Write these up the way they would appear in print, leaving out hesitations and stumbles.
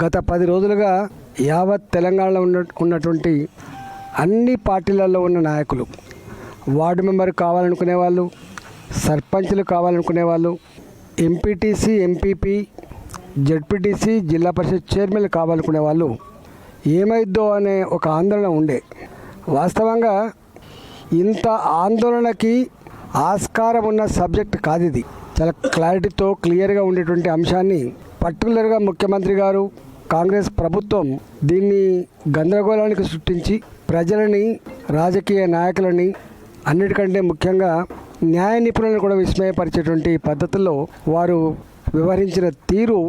గత 10 రోజులుగా యావత్ తెలంగాణలో ఉన్నటువంటి అన్ని పార్టీలలో ఉన్న నాయకులు, వార్డు మెంబర్ కావాలనుకునే వాళ్ళు, సర్పంచ్లు కావాలనుకునే వాళ్ళు, ఎంపీటీసీ, ఎంపీపీ, జడ్పీటీసీ, జిల్లా పరిషత్ చైర్మన్లు కావాలనుకునే వాళ్ళు ఏమైద్దో అనే ఒక ఆందోళన ఉండే. వాస్తవంగా ఇంత ఆందోళనకి ఆస్కారం ఉన్న సబ్జెక్ట్ కాదు ఇది. చాలా క్లారిటీతో క్లియర్గా ఉండేటువంటి అంశాన్ని పర్టికులర్గా ముఖ్యమంత్రి గారు, కాంగ్రెస్ ప్రభుత్వం దీన్ని గందరగోళానికి సృష్టించి ప్రజలని, రాజకీయ నాయకులని, అన్నిటికంటే ముఖ్యంగా న్యాయ నిపుణులను కూడా విస్మయపరిచేటువంటి పద్ధతుల్లో వారు వ్యవహరించిన తీరు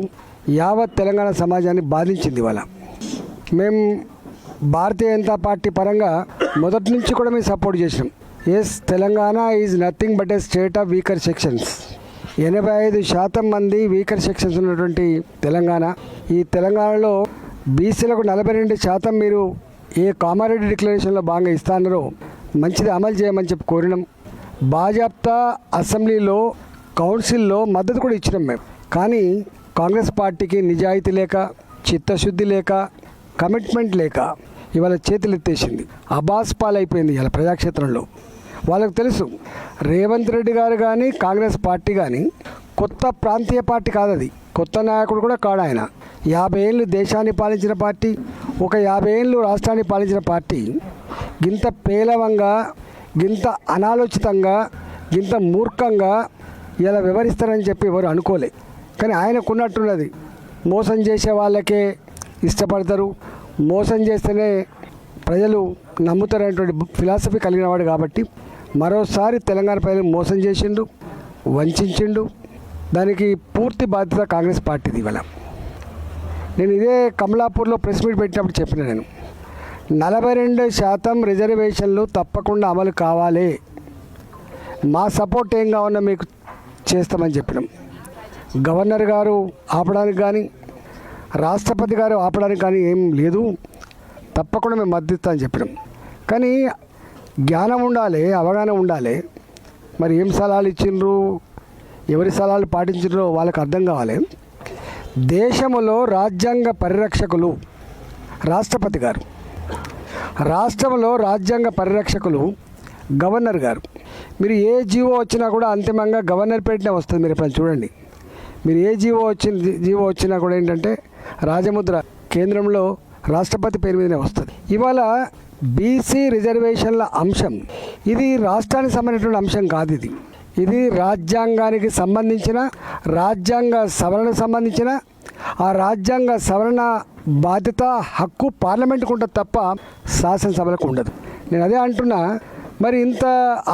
యావత్ తెలంగాణ సమాజాన్ని బాధించింది. ఇవాళ మేము భారతీయ జనతా పార్టీ పరంగా మొదటి నుంచి కూడా మేము సపోర్ట్ చేసినాం. Yes, Telangana is nothing but a state of weaker sections. 85% మంది వీకర్ సెక్షన్స్ ఉన్నటువంటి తెలంగాణ. ఈ తెలంగాణలో బీసీలకు 42% మీరు ఏ కామారెడ్డి డిక్లరేషన్లో భాగంగా ఇస్తారో మంచిది అమలు చేయమని చెప్పి కోరినాం. భాజపా అసెంబ్లీలో, కౌన్సిల్లో మద్దతు కూడా ఇచ్చినాం మేము. కానీ కాంగ్రెస్ పార్టీకి నిజాయితీ లేక, చిత్తశుద్ధి లేక, కమిట్మెంట్ లేక ఇవాళ చేతులు ఎత్తేసింది. అబాస్ పాలైపోయింది ఇవాళ ప్రజాక్షేత్రంలో. వాళ్ళకు తెలుసు, రేవంత్ రెడ్డి గారు కానీ, కాంగ్రెస్ పార్టీ కానీ కొత్త ప్రాంతీయ పార్టీ కాదు, అది కొత్త నాయకుడు కూడా కాడు. ఆయన 50 ఏళ్ళు దేశాన్ని పాలించిన పార్టీ, ఒక 50 ఏళ్ళు రాష్ట్రాన్ని పాలించిన పార్టీ గింత పేలవంగా, గింత అనాలోచితంగా, గింత మూర్ఖంగా ఇలా వ్యవహరిస్తారని చెప్పి ఎవరు అనుకోలే. కానీ ఆయనకున్నట్టున్నది, మోసం చేసే వాళ్ళకే ఇష్టపడతారు, మోసం చేస్తేనే ప్రజలు నమ్ముతారనేటువంటి ఫిలాసఫీ కలిగిన వాడు. కాబట్టి మరోసారి తెలంగాణ ప్రజలు మోసం చేసిండు, వంచిండు. దానికి పూర్తి బాధ్యత కాంగ్రెస్ పార్టీది. ఇవాళ నేను ఇదే కమలాపూర్లో ప్రెస్ మీట్ పెట్టినప్పుడు చెప్పిన, నేను 42% రిజర్వేషన్లు తప్పకుండా అమలు కావాలి, మా సపోర్ట్ ఏం కావాలన్నా మీకు చేస్తామని చెప్పినాం. గవర్నర్ గారు ఆపడానికి కానీ, రాష్ట్రపతి గారు ఆపడానికి కానీ ఏం లేదు, తప్పకుండా మేము మద్దతు అని చెప్పినాం. కానీ జ్ఞానం ఉండాలి, అవగాహన ఉండాలి. మరి ఏం సలహాలు ఇచ్చిండ్రు, ఎవరి సలహాలు పాటించిండ్రో వాళ్ళకి అర్థం కావాలి. దేశంలో రాజ్యాంగ పరిరక్షకులు రాష్ట్రపతి గారు, రాష్ట్రంలో రాజ్యాంగ పరిరక్షకులు గవర్నర్ గారు. మీరు ఏ జీవో వచ్చినా కూడా అంతిమంగా గవర్నర్ పేరునే వస్తుంది. మీరు ఇప్పుడు చూడండి, మీరు ఏ జీవో వచ్చినా కూడా ఏంటంటే రాజముద్ర కేంద్రంలో రాష్ట్రపతి పేరు మీదనే వస్తుంది. ఇవాళ బీసీ రిజర్వేషన్ల అంశం ఇది రాష్ట్రానికి సంబంధించిన అంశం కాదు. ఇది రాజ్యాంగానికి సంబంధించిన, రాజ్యాంగ సవరణకు సంబంధించిన, ఆ రాజ్యాంగ సవరణ బాధ్యత, హక్కు పార్లమెంటుకు ఉంటుంది తప్ప శాసనసభలకు ఉండదు. నేను అదే అంటున్నా. మరి ఇంత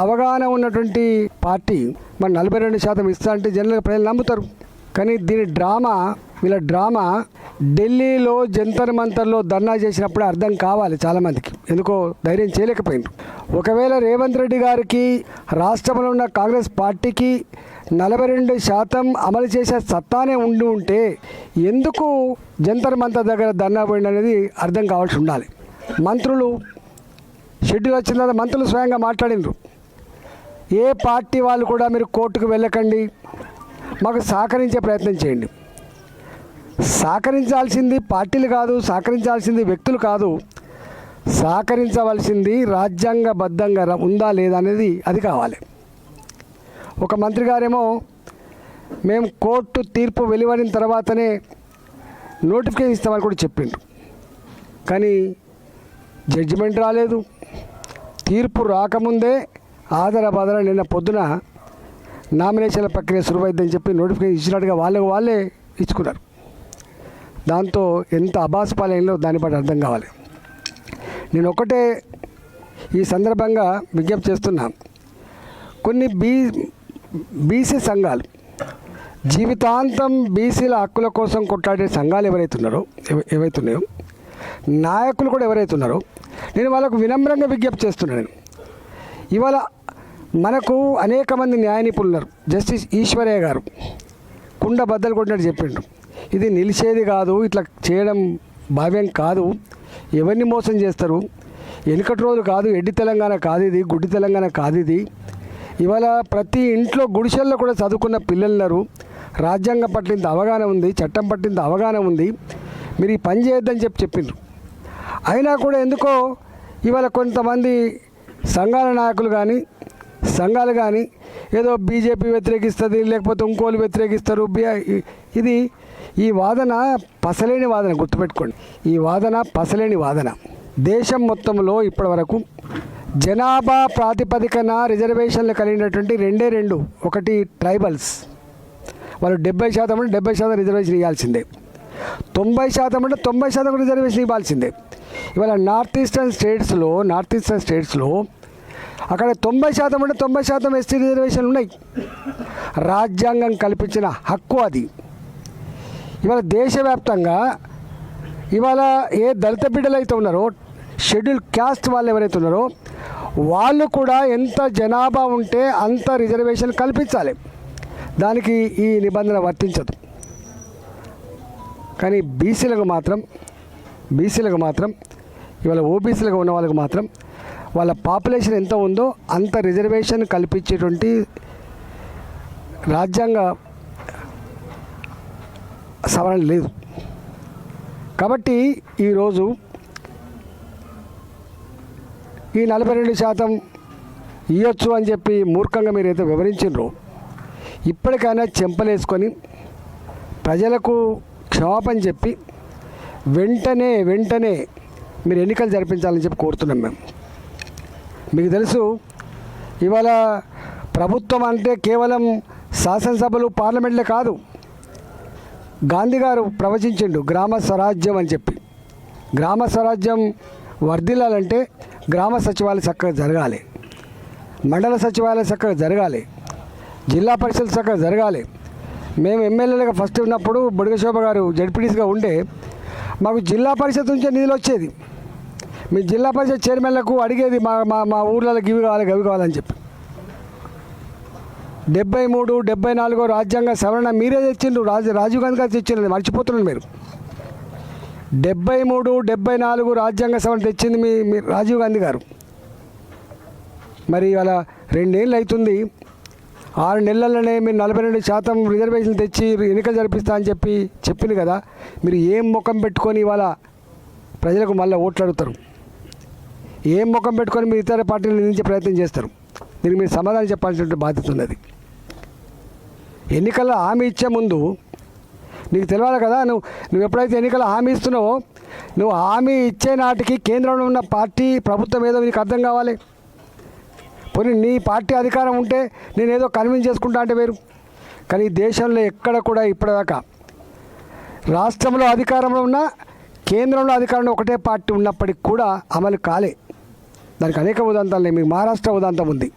అవగాహన ఉన్నటువంటి పార్టీ మరి 42% ఇస్తా అంటే జనరల్గా ప్రజలు నమ్ముతారు. కానీ దీని వీళ్ళ డ్రామా ఢిల్లీలో జంతర్ మంతర్లో ధర్నా చేసినప్పుడే అర్థం కావాలి చాలామందికి. ఎందుకో ధైర్యం చేయలేకపోయినారు. ఒకవేళ రేవంత్ రెడ్డి గారికి, రాష్ట్రంలో ఉన్న కాంగ్రెస్ పార్టీకి 42% అమలు చేసే సత్తానే ఉంటే ఎందుకు జంతర్ మంతర్ దగ్గర ధర్నా పోయింది అనేది అర్థం కావాల్సి ఉండాలి. మంత్రులు షెడ్యూల్ వచ్చిన తర్వాత మంత్రులు స్వయంగా మాట్లాడినారు. ఏ పార్టీ వాళ్ళు కూడా మీరు కోర్టుకు వెళ్ళకండి, మాకు సహకరించే ప్రయత్నం చేయండి. సహకరించాల్సింది పార్టీలు కాదు, సహకరించాల్సింది వ్యక్తులు కాదు, సహకరించవలసింది రాజ్యాంగబద్ధంగా ఉందా లేదా అనేది అది కావాలి. ఒక మంత్రి గారేమో మేము కోర్టు తీర్పు వెలువడిన తర్వాతనే నోటిఫికేషన్ ఇస్తామని కూడా చెప్పిండ్రు. కానీ జడ్జిమెంట్ రాలేదు, తీర్పు రాకముందే ఆధారబాధర నిన్న పొద్దున నామినేషన్ల ప్రక్రియ సురువైద్దని చెప్పి నోటిఫికేషన్ ఇచ్చినట్టుగా వాళ్ళే ఇచ్చుకున్నారు. దాంతో ఎంత అబాస్పాలయంలో దాన్ని బట్టి అర్థం కావాలి. నేను ఒకటే ఈ సందర్భంగా విజ్ఞప్తి చేస్తున్నా, కొన్ని బీసీ సంఘాలు, జీవితాంతం బీసీల హక్కుల కోసం కొట్లాడే సంఘాలు ఏవైతున్నాయో, నాయకులు కూడా ఎవరైతున్నారో, నేను వాళ్ళకు వినమ్రంగా విజ్ఞప్తి చేస్తున్నాను. ఇవాళ మనకు అనేక మంది న్యాయ నిపుణులు ఉన్నారు. జస్టిస్ ఈశ్వరయ్య గారు కుండ బద్దలు కొట్టినట్టు చెప్పిండు. ఇది నిలిచేది కాదు, ఇట్లా చేయడం భావ్యం కాదు, ఎవరిని మోసం చేస్తారు, వెనుకటి రోజు కాదు, ఎడ్డి తెలంగాణ కాదు ఇది, గుడ్డి తెలంగాణ కాదు ఇది. ఇవాళ ప్రతి ఇంట్లో గుడిసెల్లో కూడా చదువుకున్న పిల్లలున్నారు. రాజ్యాంగం పట్ల ఇంత అవగాహన ఉంది, చట్టం పట్ల ఇంత అవగాహన ఉంది. మీరు ఈ పని చేయొద్దని చెప్పిండ్రు. అయినా కూడా ఎందుకో ఇవాళ కొంతమంది సంఘాల నాయకులు కానీ సంఘాలు కానీ ఏదో బీజేపీ వ్యతిరేకిస్తుంది, లేకపోతే ఇంకోళ్ళు వ్యతిరేకిస్తారు. ఇది ఈ వాదన పసలేని వాదన, గుర్తుపెట్టుకోండి. ఈ వాదన పసలేని వాదన. దేశం మొత్తంలో ఇప్పటివరకు జనాభా ప్రాతిపదికన రిజర్వేషన్లు కలిగినటువంటి రెండు. ఒకటి ట్రైబల్స్, వాళ్ళు 70% అంటే 70% రిజర్వేషన్ ఇవ్వాల్సిందే, 90% అంటే 90% రిజర్వేషన్ ఇవ్వాల్సిందే. ఇవాళ నార్త్ ఈస్టర్న్ స్టేట్స్లో అక్కడ 90% అంటే 90% ఎస్టీ రిజర్వేషన్లు ఉన్నాయి. రాజ్యాంగం కల్పించిన హక్కు అది. ఇవాళ దేశవ్యాప్తంగా ఇవాళ ఏ దళిత బిడ్డలు అయితే ఉన్నారో, షెడ్యూల్ క్యాస్ట్ వాళ్ళు ఎవరైతే ఉన్నారో వాళ్ళు కూడా ఎంత జనాభా ఉంటే అంత రిజర్వేషన్ కల్పించాలి. దానికి ఈ నిబంధన వర్తించదు. కానీ బీసీలకు మాత్రం ఇవాళ ఓబీసీలుగా ఉన్న వాళ్ళకు మాత్రం వాళ్ళ పాపులేషన్ ఎంత ఉందో అంత రిజర్వేషన్ కల్పించేటువంటి రాజ్యాంగ సవరణ లేదు. కాబట్టి ఈరోజు ఈ 42% ఇవ్వచ్చు అని చెప్పి మూర్ఖంగా మీరైతే వివరించారో, ఇప్పటికైనా చెంపలేసుకొని ప్రజలకు క్షమాపణ చెప్పి వెంటనే మీరు ఎన్నికలు జరిపించాలని చెప్పి కోరుతున్నాం మేము. మీకు తెలుసు, ఇవాళ ప్రభుత్వం అంటే కేవలం శాసనసభలు పార్లమెంట్లే కాదు. గాంధీ గారు ప్రవచించిండు గ్రామ స్వరాజ్యం అని చెప్పి. గ్రామ స్వరాజ్యం వర్ధిల్లాలంటే గ్రామ సచివాలయం చక్కగా జరగాలి, మండల సచివాలయం చక్కగా జరగాలి, జిల్లా పరిషత్ చక్కగా జరగాలి. మేము ఎమ్మెల్యేలుగా ఫస్ట్ ఉన్నప్పుడు బుడగశోభ గారు జడ్పీటీసీగా ఉండే మాకు జిల్లా పరిషత్ నుంచే నిధులు వచ్చేది. మీ జిల్లా పరిషత్ చైర్మన్లకు అడిగేది మా ఊర్లలో గవి కావాలని చెప్పి. 73, 74 రాజ్యాంగ సవరణ మీరే తెచ్చిండ్రు, రాజీవ్ గాంధీ గారు తెచ్చిండ్రు, మర్చిపోతున్నారు మీరు. 73, 74 రాజ్యాంగ సవరణ తెచ్చింది మీ రాజీవ్ గాంధీ గారు. మరి అలా 2 ఏళ్ళు అవుతుంది. 6 నెలల్లోనే మీరు 42% రిజర్వేషన్ తెచ్చి ఎన్నికలు జరిపిస్తా అని చెప్పింది కదా. మీరు ఏం ముఖం పెట్టుకొని ఇవాళ ప్రజలకు మళ్ళీ ఓట్లు అడుగుతారు? ఏం ముఖం పెట్టుకొని మీరు ఇతర పార్టీలు నిందించే ప్రయత్నం చేస్తారు? దీనికి మీరు సమాధానం చెప్పాల్సిన బాధ్యత ఉన్నది. ఎన్నికల్లో హామీ ఇచ్చే ముందు నీకు తెలియాలి కదా. నువ్వు ఎప్పుడైతే ఎన్నికల్లో హామీ ఇస్తున్నావో, నువ్వు హామీ ఇచ్చే నాటికి కేంద్రంలో ఉన్న పార్టీ ప్రభుత్వం ఏదో నీకు అర్థం కావాలి. పోనీ నీ పార్టీ అధికారం ఉంటే నేనేదో కన్విన్స్ చేసుకుంటా అంటే వేరు. కానీ దేశంలో ఎక్కడ కూడా ఇప్పటిదాకా రాష్ట్రంలో అధికారంలో ఉన్న కేంద్రంలో అధికారంలో ఒకటే పార్టీ ఉన్నప్పటికి కూడా అమలు కాలే. దానికి అనేక ఉదాంతాలు. మీకు మహారాష్ట్ర ఉదాంతం ఉంది.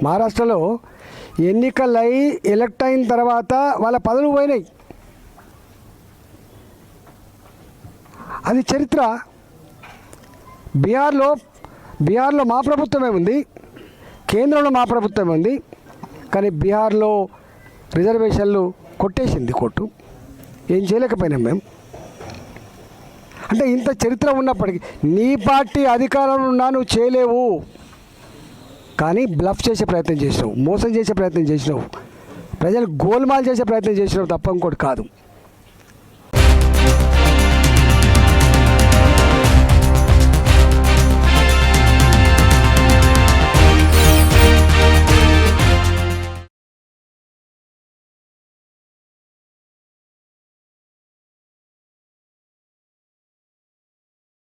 మహారాష్ట్రలో ఎన్నికలై ఎలక్ట్ అయిన తర్వాత వాళ్ళ పదవులు పోయినాయి. అది చరిత్ర. బీహార్లో మా ప్రభుత్వమే ఉంది, కేంద్రంలో మా ప్రభుత్వమే ఉంది. కానీ బీహార్లో రిజర్వేషన్లు కొట్టేసింది కోర్టు. ఏం చేయలేకపోయినాం మేము. అంటే ఇంత చరిత్ర ఉన్నప్పటికీ నీ పార్టీ అధికారంలో ఉన్నా నువ్వు చేయలేవు. కానీ బ్లఫ్ చేసే ప్రయత్నం చేసినావు, మోసం చేసే ప్రయత్నం చేసినావు, ప్రజలు గోల్మాల్ చేసే ప్రయత్నం చేసినావు తప్ప ఇంకోటి కాదు.